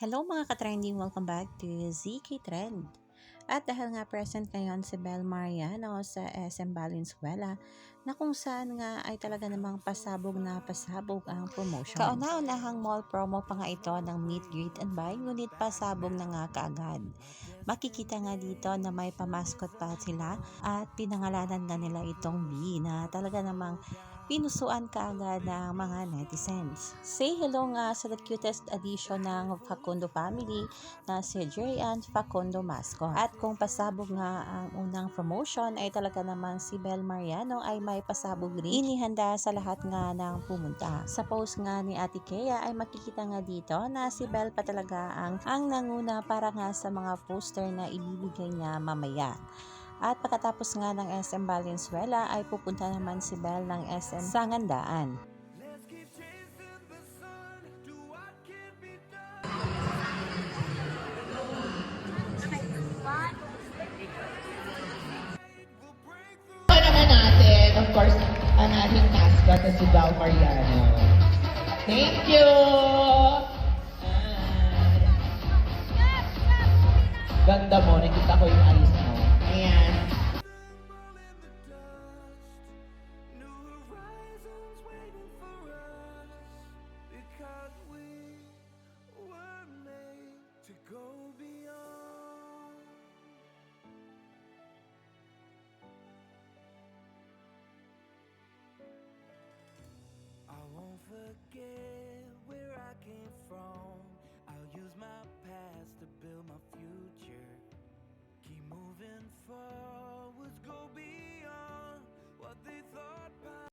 Hello mga ka-trending, welcome back to ZK Trend. At dahil nga present ngayon si Bel Mariano sa SM Valenzuela na kung saan nga ay talaga namang pasabog na pasabog ang promotion. Kauna-unahang mall promo pa nga ito ng meet, greet and buy, ngunit pasabog na nga kaagad. Makikita nga dito na may pamaskot pa sila at pinangalanan nga nila itong B na talaga namang pinusuan kaagad ng mga netizens. Say hello nga sa the cutest addition ng Facundo family na si Jerian Facundo Mascot. At kung pasabog nga ang unang promotion ay talaga naman si Bel Mariano ay may pasabog rin. Inihanda sa lahat nga ng pumunta. Sa post nga ni Ate Kea ay makikita nga dito na si Bel pa talaga ang nanguna para nga sa mga poster na ibibigay niya mamaya. At pagkatapos nga ng SM Valenzuela ay pupunta naman si Bel ng SM Sangandaan. Naman natin, of course, ang ating mascot na si Bel Mariano. Thank you! Ganda mo, nakita ko yung ayos